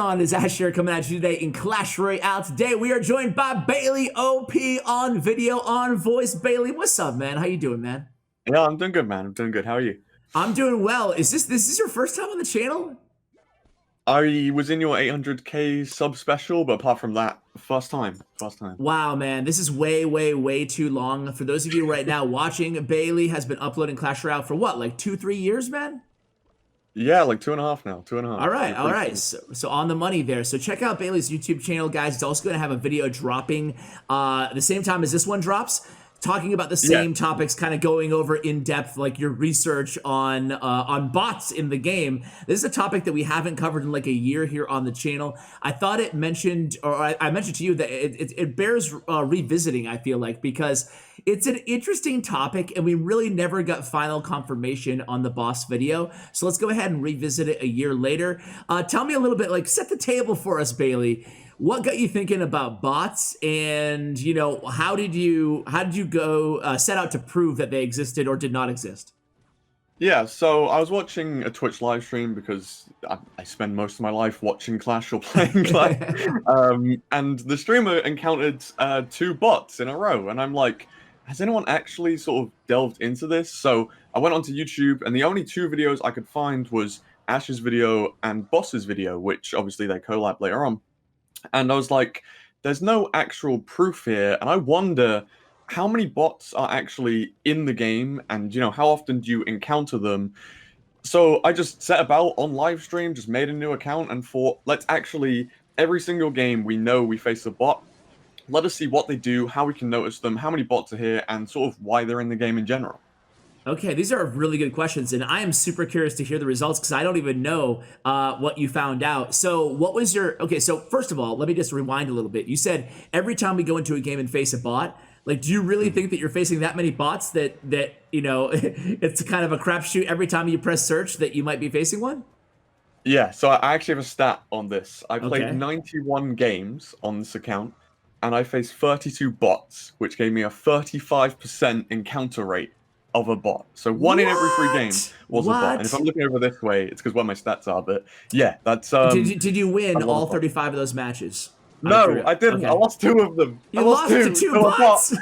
on? It's Asher coming at you today in Clash Royale. Today we are joined by BaileyOP on video, on voice. Bailey, what's up, man? How you doing, man? Yeah, I'm doing good, man. I'm doing good. How are you? I'm doing well. Is this your first time on the channel? I was in your 800K sub special, but apart from that, first time. First time. Wow, man, this is way too long. For those of you right now watching, Bailey has been uploading Clash Royale for what, like 2-3 years, man? Yeah, like 2.5 now. 2.5. All right, So all right. cool. So on the money there. So check out Bailey's YouTube channel, guys. It's also going to have a video dropping the same time as this one drops, talking about the Yeah. same topics, kind of going over in depth, like your research on bots in the game. This is a topic that we haven't covered in like a year here on the channel. I thought it mentioned, or I mentioned to you that it bears revisiting, I feel like, because it's an interesting topic and we really never got final confirmation on the boss video. So let's go ahead and revisit it a year later. Tell me a little bit, like, set the table for us, Bailey. What got you thinking about bots, and how did you go set out to prove that they existed or did not exist? Yeah, so I was watching a Twitch live stream because I spend most of my life watching Clash or playing Clash. And the streamer encountered 2 bots in a row, and I'm like, has anyone actually sort of delved into this? So I went onto YouTube, and the only 2 videos I could find was Ash's video and Boss's video, which obviously they collab later on. And I was like, there's no actual proof here, and I wonder how many bots are actually in the game, and how often do you encounter them? So I just set about on live stream, just made a new account and thought, let's actually, every single game we know we face a bot, let us see what they do, how we can notice them, how many bots are here, and sort of why they're in the game in general. Okay, these are really good questions, and I am super curious to hear the results because I don't even know what you found out. So what was your... Okay, so first of all, let me just rewind a little bit. You said every time we go into a game and face a bot, like, do you really think that you're facing that many bots that it's kind of a crapshoot every time you press search that you might be facing one? Yeah, so I actually have a stat on this. I played Okay. 91 games on this account, and I faced 32 bots, which gave me a 35% encounter rate of a bot. So 1 in every 3 games was a bot. And if I'm looking over this way, it's because what my stats are. But yeah, that's Did you a win lot all of bots. 35 of those matches? No, I didn't. Okay. I lost 2 of them. You I lost lost 2 to 2 to a bot. bots?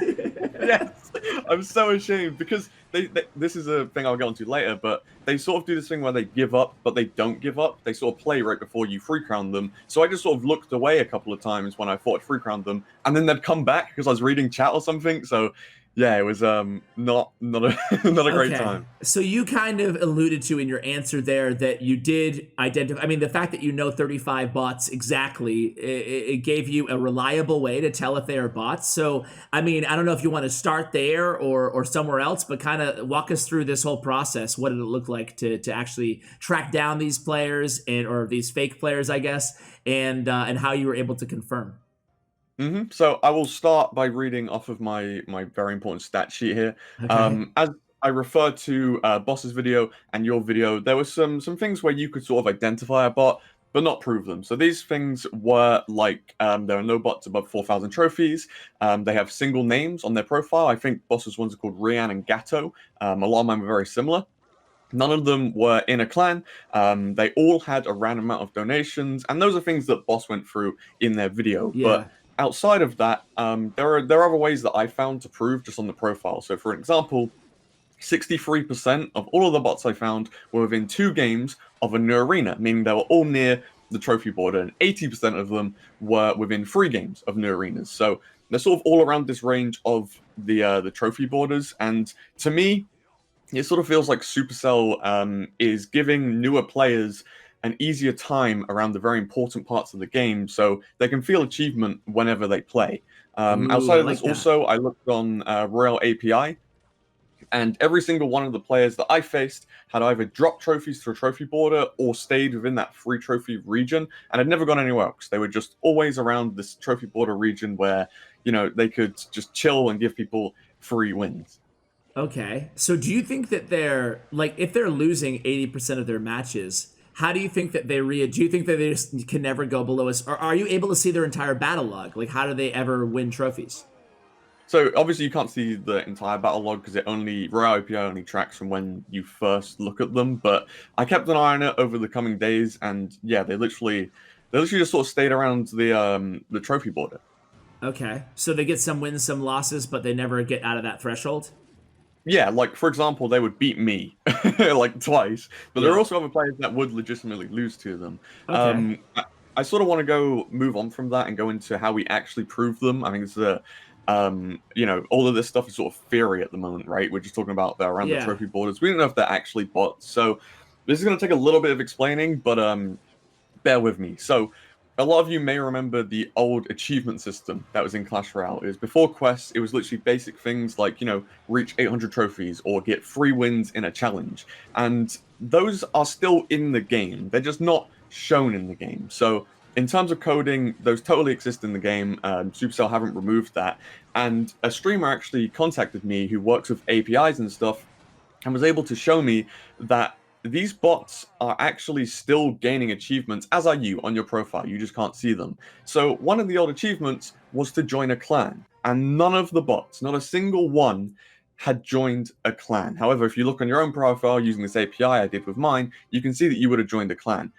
Yes, I'm so ashamed because this is a thing I'll get onto later, but they sort of do this thing where they give up, but they don't give up. They sort of play right before you free crown them. So I just sort of looked away a couple of times when I thought I'd free crown them, and then they'd come back because I was reading chat or something. So yeah, it was not a not a great time. So you kind of alluded to in your answer there that you did identify. I mean, the fact that you know 35 bots exactly, it gave you a reliable way to tell if they are bots. So I mean, I don't know if you want to start there or somewhere else, but kind of walk us through this whole process. What did it look like to actually track down these players or these fake players, I guess, and how you were able to confirm? So I will start by reading off of my very important stat sheet here. Okay. As I referred to Boss's video and your video, there were some things where you could sort of identify a bot, but not prove them. So these things were like there are no bots above 4,000 trophies. They have single names on their profile. I think Boss's ones are called Rian and Gatto. A lot of them are very similar. None of them were in a clan. They all had a random amount of donations, and those are things that Boss went through in their video. Yeah. But outside of that, there are other ways that I found to prove just on the profile. So, for example, 63% of all of the bots I found were within 2 games of a new arena, meaning they were all near the trophy border, and 80% of them were within 3 games of new arenas. So they're sort of all around this range of the trophy borders, and to me, it sort of feels like Supercell is giving newer players an easier time around the very important parts of the game, so they can feel achievement whenever they play. Outside of this, also, I looked on Royale API, and every single one of the players that I faced had either dropped trophies to a trophy border or stayed within that free trophy region, and had never gone anywhere else. They were just always around this trophy border region where, they could just chill and give people free wins. Okay. So do you think that they're, like, if they're losing 80% of their matches, how do you think that do you think that they just can never go below us? Or are you able to see their entire battle log? Like, how do they ever win trophies? So obviously you can't see the entire battle log because Royale API only tracks from when you first look at them. But I kept an eye on it over the coming days, and yeah, they literally They literally just sort of stayed around the trophy border. Okay, so they get some wins, some losses, but they never get out of that threshold. Yeah, like for example, they would beat me like twice, but there are Yeah. also other players that would legitimately lose to them. Okay. I sort of want to move on from that and go into how we actually prove them. I think it's all of this stuff is sort of theory at the moment, right? We're just talking about around the Yeah. trophy borders. We don't know if they're actually bots, so this is going to take a little bit of explaining, but bear with me. So, a lot of you may remember the old achievement system that was in Clash Royale. It was before quests. It was literally basic things like, reach 800 trophies or get 3 wins in a challenge. And those are still in the game. They're just not shown in the game. So, in terms of coding, those totally exist in the game. Supercell haven't removed that. And a streamer actually contacted me who works with APIs and stuff and was able to show me that these bots are actually still gaining achievements, as are you on your profile. You just can't see them. So one of the old achievements was to join a clan, and none of the bots, not a single one, had joined a clan. However, if you look on your own profile using this API I did with mine, you can see that you would have joined a clan.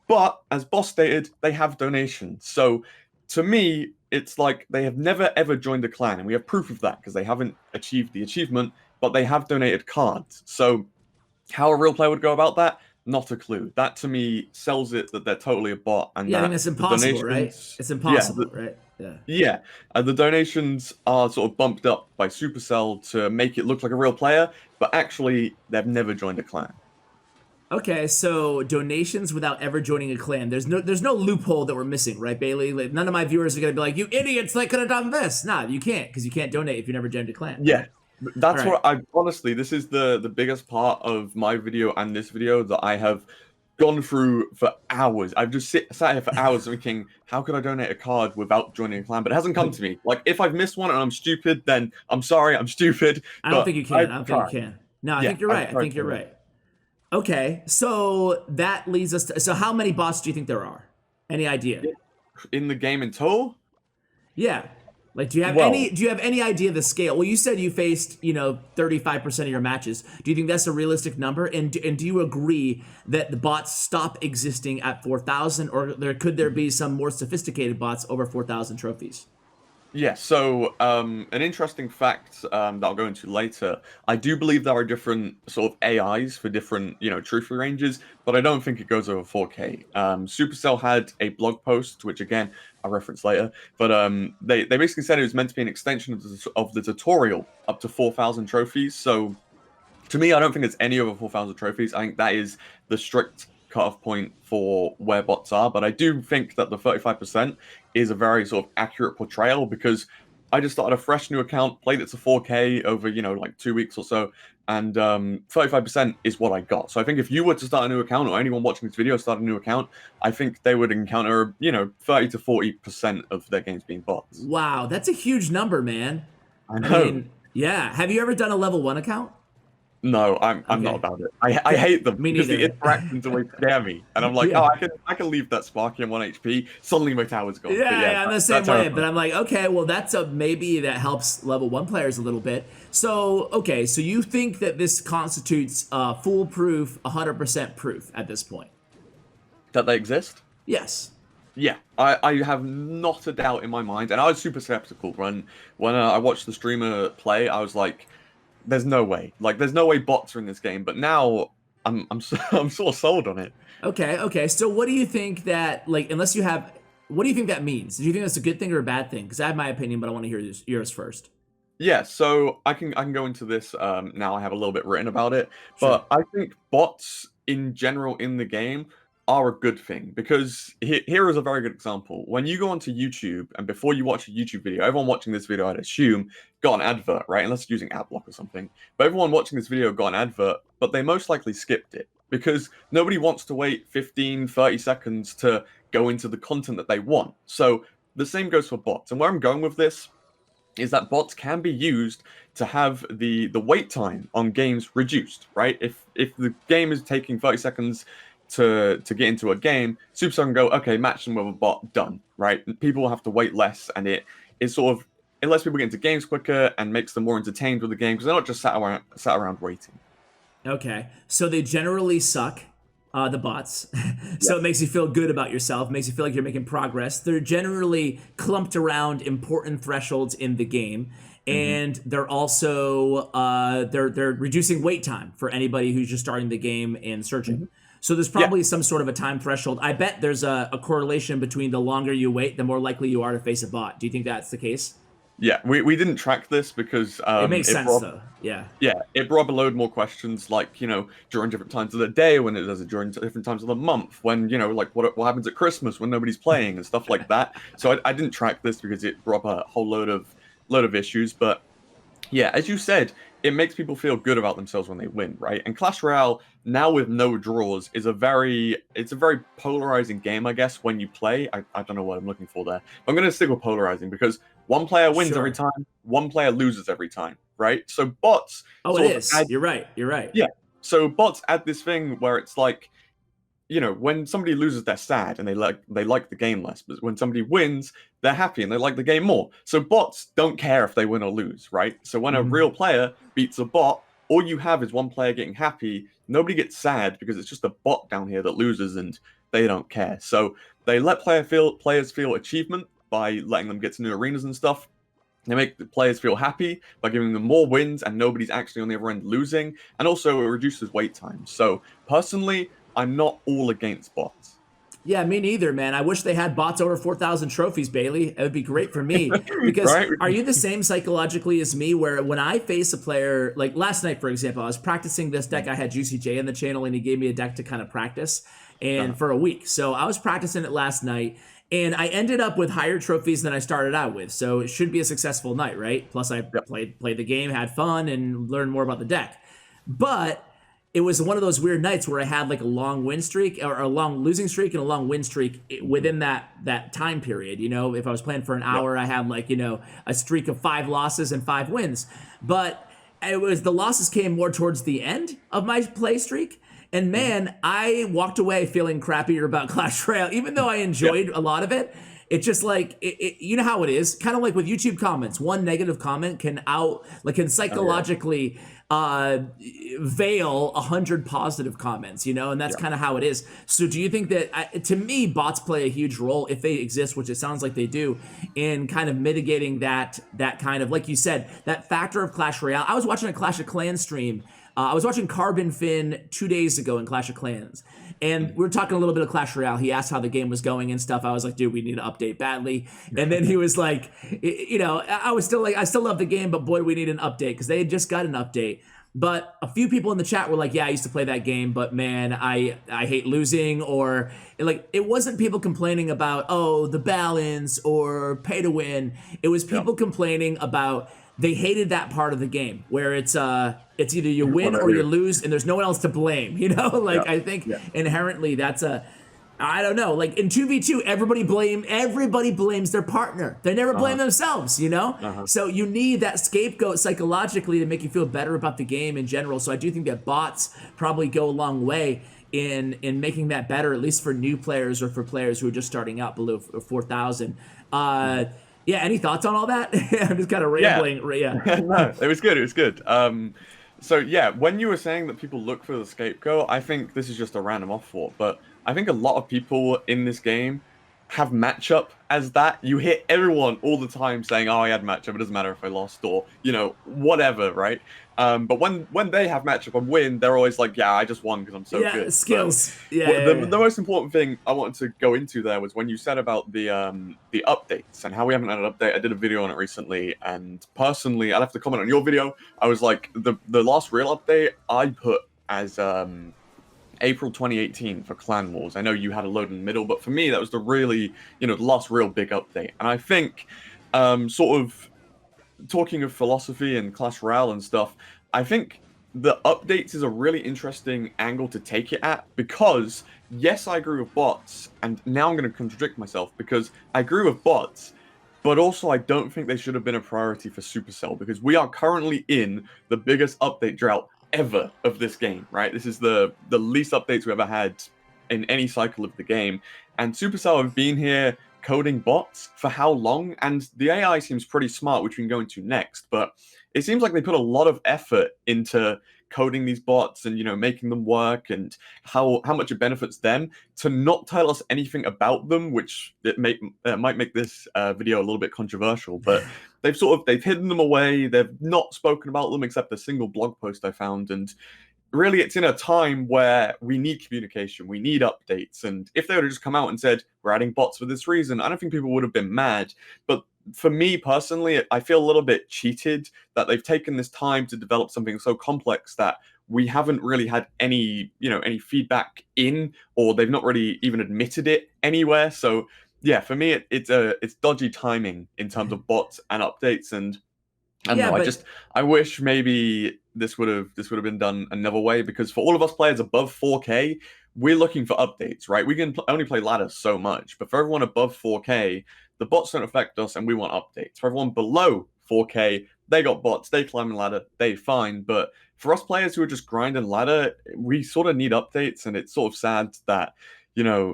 But as Boss stated, they have donations. So to me, it's like they have never ever joined a clan, and we have proof of that because they haven't achieved the achievement, but they have donated cards. So how a real player would go about that, not a clue. That to me sells it that they're totally a bot and Yeah, I think that that's the impossible, right? donations, It's yeah, impossible, right? Yeah. yeah, the donations are sort of bumped up by Supercell to make it look like a real player, but actually they've never joined a clan. Okay, so donations without ever joining a clan. There's no loophole that we're missing, right, Bailey? Like, none of my viewers are gonna be like, "You idiots! They could have done this." Nah, you can't because you can't donate if you never joined a clan, Yeah, right? All that's right. what I honestly. This is the biggest part of my video and this video that I have gone through for hours. I've just sat here for hours thinking, how could I donate a card without joining a clan? But it hasn't come to me. Like if I've missed one and I'm stupid, then I'm sorry, I'm stupid. I don't But think you can. I've I don't think tried. you can. No, I Yeah, think you're I've right. I tried think you're so right. Okay, so that leads us to. So how many bots do you think there are? Any idea? much. In the game in total. Yeah. Like, Well, do you have any idea of the scale? Well, you said you faced 35% of your matches. Do you think that's a realistic number? And do you agree that the bots stop existing at 4,000, or could there be some more sophisticated bots over 4,000 trophies? yeah, so an interesting fact that I'll go into later. I do believe there are different sort of AIs for different, trophy ranges, but I don't think it goes over 4K. Supercell had a blog post, which again I'll reference later, but they basically said it was meant to be an extension of the tutorial up to 4,000 trophies. So to me, I don't think it's any over 4,000 trophies. I think that is the strict cutoff point for where bots are. But I do think that the 35% is a very sort of accurate portrayal because I just started a fresh new account, played it to 4K over, like 2 weeks or so. And 35% is what I got. So I think if you were to start a new account or anyone watching this video start a new account, I think they would encounter, 30 to 40% of their games being bots. Wow, that's a huge number, man. I I know. mean, yeah. Have you ever done a level 1 account? No, I'm not Okay. about it. I Okay. hate them Me because the neither. interactions always scare me, and I'm like, oh, Yeah. I can leave that Sparky on 1 HP. Suddenly my tower's gone. But Yeah, yeah, yeah, I'm the that same way. But terrifies I'm me. like, okay, well, that's a maybe that helps level 1 players a little bit. So, okay, so you think that this constitutes foolproof, 100% proof at this point? That they exist. Yes. Yeah, I have not a doubt in my mind, and I was super skeptical when I watched the streamer play. I was like, there's no way, like there's no way bots are in this game. But now I'm sort of sold on it. Okay, okay. So, what do you think that like, unless you have, what do you think that means? Do you think that's a good thing or a bad thing? Because I have my opinion, but I want to hear yours first. Yeah, so I can go into this now. I have a little bit written about it, Sure. but I think bots in general in the game are a good thing because here is a very good example. When you go onto YouTube and before you watch a YouTube video, everyone watching this video, I'd assume, got an advert, right? Unless you're using AdBlock or something. But everyone watching this video got an advert, but they most likely skipped it because nobody wants to wait 15, 30 seconds to go into the content that they want. So the same goes for bots. And where I'm going with this is that bots can be used to have the wait time on games reduced, right? If the game is taking 30 seconds to get into a game, Supercell can go, okay, match them with a bot, done, right? People will have to wait less, and it sort of it lets people get into games quicker and makes them more entertained with the game because they're not just sat around waiting. Okay. So they generally suck. The bots. So it Yes. makes you feel good about yourself, makes you feel like you're making progress. They're generally clumped around important thresholds in the game, Hmm. and they're also they're reducing wait time for anybody who's just starting the game and searching. Hmm. So there's Yeah. probably some sort of a time threshold. I bet there's a correlation between the longer you wait, the more likely you are to face a bot. Do you think that's the case? Yeah, we didn't track this because It makes it sense brought though. Yeah. yeah, it brought up a load more questions like, during different times of the day, when it does it during different times of the month, when, like what happens at Christmas when nobody's playing and stuff like that. So I didn't track this because it brought up a whole load of issues. But yeah, as you said, it makes people feel good about themselves when they win, right? And Clash Royale, now with no draws, it's a very polarizing game, I guess, when you play. I don't know what I'm looking for there. I'm gonna stick with polarizing because one player wins every Sure. time, one player loses every time, right? So bots Oh, it sort of is. add You're right. You're right. yeah. So bots add this thing where it's like, when somebody loses, they're sad and they like the game less. But when somebody wins, they're happy and they like the game more. So bots don't care if they win or lose, right? So when a Mhm. real player beats a bot, all you have is one player getting happy. Nobody gets sad because it's just a bot down here that loses and they don't care. So they let players feel achievement by letting them get to new arenas and stuff. They make the players feel happy by giving them more wins and nobody's actually on the other end losing. And also it reduces wait times. So personally, I'm not all against bots. Yeah, me neither, man. I wish they had bots over 4,000 trophies, Bailey. It would be great for me. Because Right? are you the same psychologically as me where when I face a player, like last night, for example, I was practicing this deck. I had Juicy J in the channel and he gave me a deck to kind of practice Uh-huh. and for a week. So I was practicing it last night and I ended up with higher trophies than I started out with. So it should be a successful night, right? Plus I Yep. played the game, had fun, and learned more about the deck. But it was one of those weird nights where I had like a long win streak or a long losing streak and a long win streak within that time period. If I was playing for an Yep. hour, I had like a streak of 5 losses and 5 wins. But it was the losses came more towards the end of my play streak. And Mhm. man, I walked away feeling crappier about Clash Royale, even though I Yep. enjoyed a lot of it. It's just like you know how it is, kind of like with YouTube comments. One negative comment can Oh yeah. psychologically uh, veil 100 positive comments, and that's Yeah. kind of how it is. So, do you think that, to me, bots play a huge role if they exist, which it sounds like they do, in kind of mitigating that kind of, like you said, that factor of Clash Royale? I was watching a Clash of Clans stream. I was watching Carbon Finn 2 days ago in Clash of Clans, and Mhm. we were talking a little bit of Clash Royale. He asked how the game was going and stuff. I was like, dude, we need to update badly. And then he was like, I was still like, I still love the game, but boy, we need an update because they had just got an update. But a few people in the chat were like, yeah, I used to play that game, but man, I hate losing. Or like, it wasn't people complaining about, oh, the balance or pay to win. It was Yep. people complaining about they hated that part of the game where it's either you When win I or you lose. lose and there's no one else to blame. Like Yeah. I think Yeah. inherently I don't know. Like in 2v2, everybody blames their partner. They never blame Uh-huh. themselves. Uh-huh. So you need that scapegoat psychologically to make you feel better about the game in general. So I do think that bots probably go a long way in making that better, at least for new players or for players who are just starting out below 4,000. Mhm. Yeah, any thoughts on all that? I'm just kind of Yeah. rambling. Yeah. No, it was good. It was good. So yeah, when you were saying that people look for the scapegoat, I think this is just a random off thought, but I think a lot of people in this game have matchup as that. You hear everyone all the time saying, "Oh, I had matchup. It doesn't matter if I lost or whatever," right? But when they have matchup and win, they're always like, "Yeah, I just won because I'm so Yeah, good." But skills. Yeah, what, yeah, the yeah. most important thing I wanted to go into there was when you said about the updates and how we haven't had an update. I did a video on it recently, and personally, I left a comment on your video. I was like, the last real update I put as April 2018 for Clan Wars. I know you had a load in the middle, but for me, that was the last real big update. And I think, sort of talking of philosophy and Clash Royale and stuff, I think the updates is a really interesting angle to take it at because, yes, I agree with bots, and now I'm going to contradict myself because I agree with bots, but also I don't think they should have been a priority for Supercell because we are currently in the biggest update drought ever of this game, right? This is the least updates we ever had in any cycle of the game, and Supercell have been here coding bots for how long? And the AI seems pretty smart, which we can go into next, but it seems like they put a lot of effort into coding these bots and making them work and how much it benefits them, to not tell us anything about them, which might make this video a little bit controversial, but they've hidden them away. They've not spoken about them except a single blog post I found, and really it's in a time where we need communication, we need updates, and if they would have just come out and said we're adding bots for this reason, I don't think people would have been mad. But for me personally, I feel a little bit cheated that they've taken this time to develop something so complex that we haven't really had any feedback in, or they've not really even admitted it anywhere. So yeah, for me it's dodgy timing in terms of bots and updates, and I don't Yeah, know. but I wish maybe this would have been done another way, because for all of us players above 4K, we're looking for updates, right? We can only play ladder so much, but for everyone above 4K, the bots don't affect us, and we want updates. For everyone below 4K, they got bots, they climb the ladder, they fine. But for us players who are just grinding ladder, we sort of need updates, and it's sort of sad that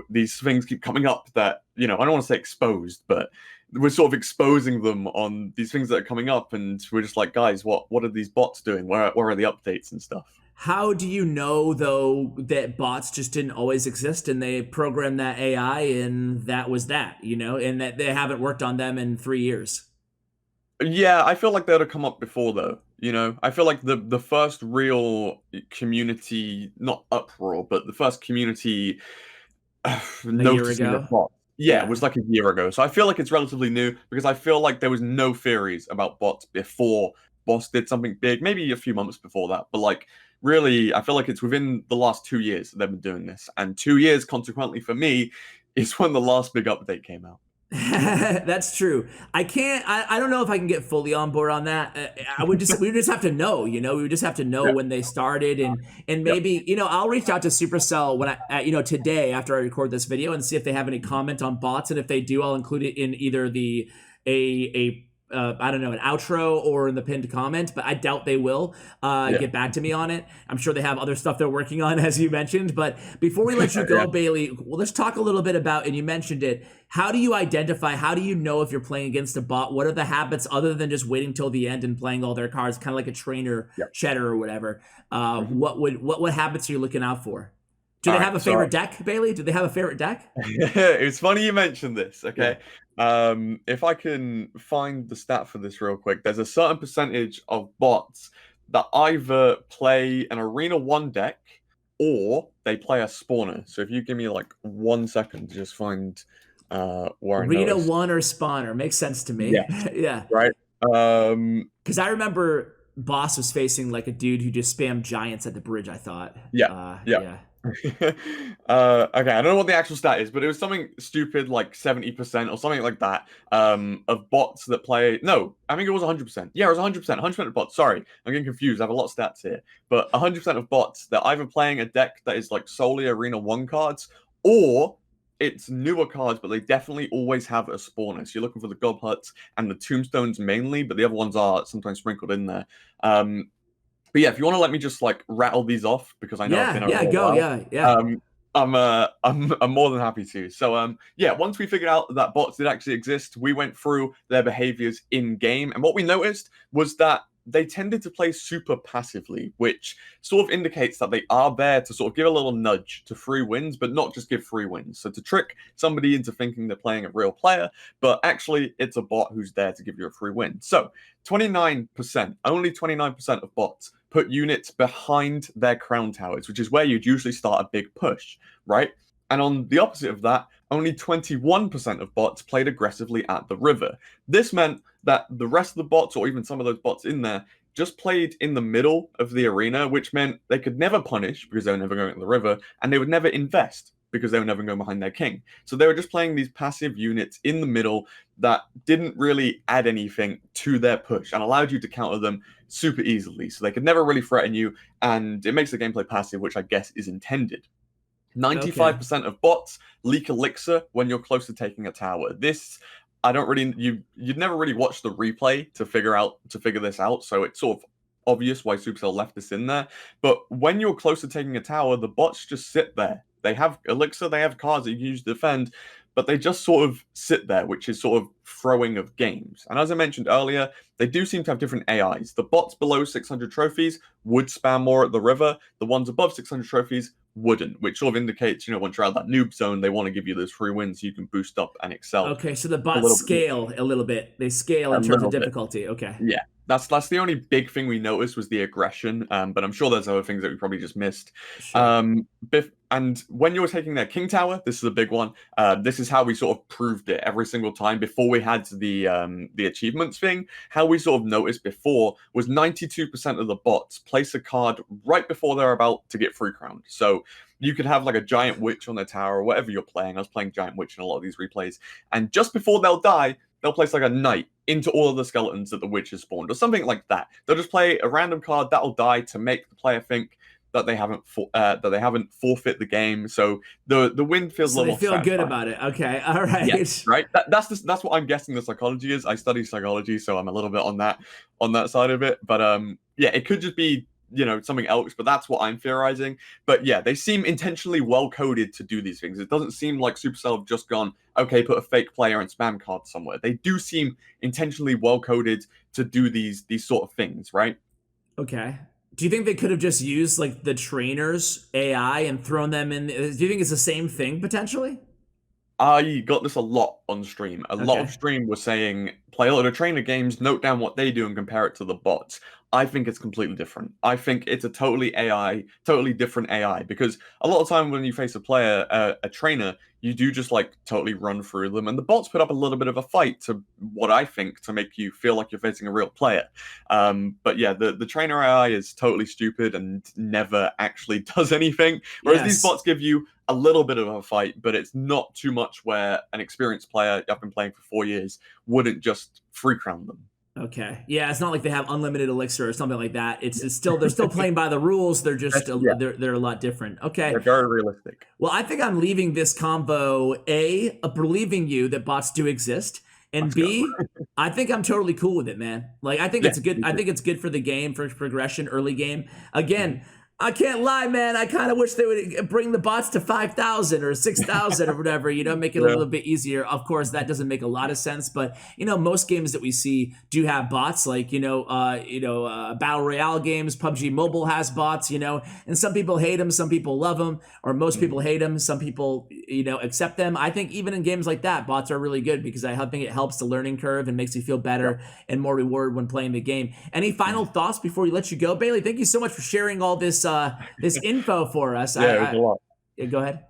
these things keep coming up that I don't want to say exposed, but we're sort of exposing them on these things that are coming up, and we're just like, guys, what are these bots doing? Where are the updates and stuff? how do you know though that bots just didn't always exist and they programmed that AI and that was that, and that they haven't worked on them in 3 years? Yeah, I feel like they would have come up before though. I feel like the first real community, not uproar, but the first community A year noticing a ago? bot. Yeah, it Yeah. was like a year ago. So I feel like it's relatively new, because I feel like there was no theories about bots before Boss did something big, maybe a few months before that. But like really, I feel like it's within the last 2 years that they've been doing this. And 2 years, consequently for me, is when the last big update came out. That's true. I don't know if I can get fully on board on that. We would just have to know, we would just have to know Yeah. when they started, and Yeah. maybe, I'll reach out to Supercell when today after I record this video and see if they have any comment on bots. And if they do, I'll include it in either a I don't know, an outro or in the pinned comment, but I doubt they will Yeah. get back to me on it. I'm sure they have other stuff they're working on, as you mentioned. But before we let you go, Yeah. Bailey, well, let's talk a little bit about, and you mentioned it, how do you identify, how do you know if you're playing against a bot? What are the habits other than just waiting till the end and playing all their cards, kind of like a trainer Yeah. cheddar or whatever? Mhm. What habits are you looking out for? Do All they right, have a so favorite deck, Bailey? Do they have a favorite deck? it's funny you mentioned this, Yeah. okay? If I can find the stat for this real quick, there's a certain percentage of bots that either play an Arena 1 deck or they play a spawner. So if you give me like 1 second to just find where I Arena noticed. 1 or Spawner makes sense to me. Yes, Yeah. right. Because I remember Boss was facing like a dude who just spammed giants at the bridge, I thought. Yeah, yeah. Yeah. Okay, I don't know what the actual stat is, but it was something stupid like 70% or something like that, of bots that play. No, I think it was 100%. Yeah, it was 100%. 100% of bots. Sorry, I'm getting confused. I have a lot of stats here, but 100% of bots that either playing a deck that is like solely Arena 1 cards, or it's newer cards, but they definitely always have a spawner. So you're looking for the gob huts and the tombstones mainly, but the other ones are sometimes sprinkled in there. But yeah, if you want to let me just like rattle these off, because I know I've been over Yeah, a go. while. Yeah, yeah. I'm more than happy to. So yeah, once we figured out that bots did actually exist, we went through their behaviors in game, and what we noticed was that they tended to play super passively, which sort of indicates that they are there to sort of give a little nudge to free wins, but not just give free wins. So to trick somebody into thinking they're playing a real player, but actually it's a bot who's there to give you a free win. So 29%, only 29% of bots put units behind their crown towers, which is where you'd usually start a big push, right? And on the opposite of that, only 21% of bots played aggressively at the river. This meant that the rest of the bots, or even some of those bots in there, just played in the middle of the arena, which meant they could never punish because they were never going to the river, and they would never invest because they were never going behind their king. So they were just playing these passive units in the middle that didn't really add anything to their push and allowed you to counter them super easily. So they could never really threaten you, and it makes the gameplay passive, which I guess is intended. Okay. 95% of bots leak elixir when you're close to taking a tower. This, I don't really, you'd never really watch the replay to figure this out, so it's sort of obvious why Supercell left this in there. But when you're close to taking a tower, the bots just sit there they have elixir, they have cards that you can use to defend, but they just sort of sit there, which is sort of throwing of games. And as I mentioned earlier, they do seem to have different AIs. The bots below 600 trophies would spam more at the river. The ones above 600 trophies wouldn't, which sort of indicates, once you're out of that noob zone, they want to give you those free wins so you can boost up and excel. Okay, so the bots scale a little bit. They scale in terms of difficulty. Okay. Yeah. That's the only big thing we noticed was the aggression, but I'm sure there's other things that we probably just missed. Sure. And when you were taking their King Tower, this is a big one. This is how we sort of proved it every single time before we had the achievements thing. How we sort of noticed before was 92% of the bots place a card right before they're about to get free crowned. So you could have like a giant witch on their tower or whatever you're playing. I was playing giant witch in a lot of these replays, and just before they'll die, they'll place like a knight into all of the skeletons that the witch has spawned, or something like that. They'll just play a random card that'll die to make the player think that they haven't forfeit the game. So the win feels a little. They feel good about it. Okay, all right. Yes, right. That's what I'm guessing the psychology is. I study psychology, so I'm a little bit on that side of it. But yeah, it could just be something else, but that's what I'm theorizing. But yeah, they seem intentionally well coded to do these things. It doesn't seem like Supercell have just gone, okay, put a fake player and spam cards somewhere. They do seem intentionally well coded to do these sort of things, right? Okay. Do you think they could have just used like the trainers AI and thrown them in? Do you think it's the same thing potentially? I got this a lot on stream. A lot of stream was saying, play a lot of trainer games, note down what they do and compare it to the bots. I think it's completely different. I think it's a totally different AI, because a lot of time when you face a player, a trainer, you do just like totally run through them, and the bots put up a little bit of a fight to what I think to make you feel like you're facing a real player. But yeah, the trainer AI is totally stupid and never actually does anything, whereas these bots give you a little bit of a fight, but it's not too much where an experienced player, I've been playing for 4 years, wouldn't just free crown them. Okay. Yeah, it's not like they have unlimited elixir or something like that. It's still they're still playing by the rules. They're just they're a lot different. Okay. They're very realistic. Well, I think I'm leaving this combo believing you that bots do exist, and B, I think I'm totally cool with it, man. Like I think it's good. I think it's good for the game, for progression, early game. Again, I can't lie, man. I kind of wish they would bring the bots to 5,000 or 6,000 or whatever, make it a little bit easier. Of course, that doesn't make a lot of sense, but most games that we see do have bots, like Battle Royale games. PUBG Mobile has bots, and some people hate them, some people love them, or most people hate them, some people accept them. I think even in games like that, bots are really good because I think it helps the learning curve and makes you feel better and more rewarded when playing the game. Any final thoughts before we let you go, Bailey? Thank you so much for sharing all this info for us. Yeah, it was a lot. Go ahead.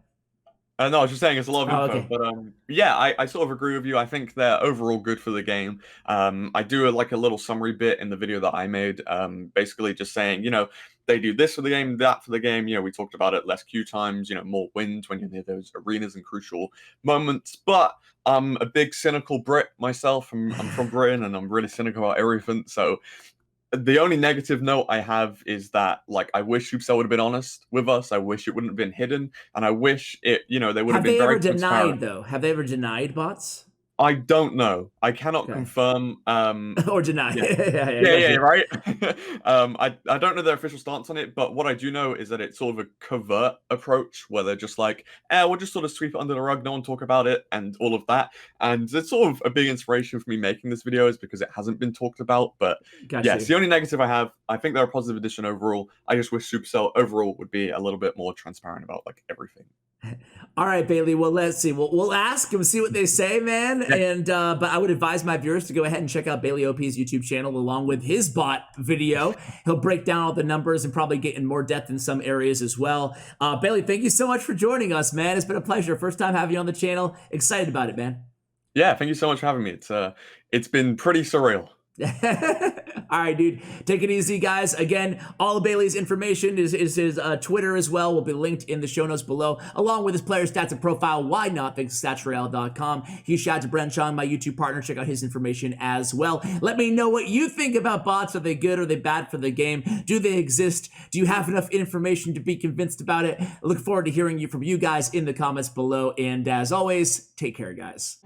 No, I was just saying it's a lot of info, but yeah, I sort of agree with you. I think they're overall good for the game. I do a little summary bit in the video that I made, basically just saying, they do this for the game, that for the game. We talked about it, less queue times, more wins when you're near those arenas and crucial moments. But I'm a big cynical Brit myself. I'm from Britain, and I'm really cynical about everything. So the only negative note I have is that, I wish Supercell would have been honest with us. I wish it wouldn't have been hidden, and I wish it, they would have been very transparent. Have they ever denied, though? Have they ever denied bots? I don't know. I cannot confirm. Or deny. Yeah, right. I don't know their official stance on it, but what I do know is that it's sort of a covert approach where they're just like, we'll just sort of sweep it under the rug, no one talk about it, and all of that. And it's sort of a big inspiration for me making this video, is because it hasn't been talked about. But yeah, it's the only negative I have. I think they're a positive addition overall. I just wish Supercell overall would be a little bit more transparent about everything. All right, Bailey. Well, let's see. We'll ask and see what they say, man. Yeah. And but I would advise my viewers to go ahead and check out BaileyOP's YouTube channel along with his bot video. He'll break down all the numbers and probably get in more depth in some areas as well. Bailey, thank you so much for joining us, man. It's been a pleasure. First time having you on the channel. Excited about it, man. Yeah, thank you so much for having me. It's been pretty surreal. All right, dude. Take it easy, guys. Again, all of Bailey's information is his Twitter as well. Will be linked in the show notes below, along with his player stats and profile. Why not? Thanks to StatsRoyale.com. Huge shout out to Bren Chong, my YouTube partner. Check out his information as well. Let me know what you think about bots. Are they good? Are they bad for the game? Do they exist? Do you have enough information to be convinced about it? I look forward to hearing from you guys in the comments below. And as always, take care, guys.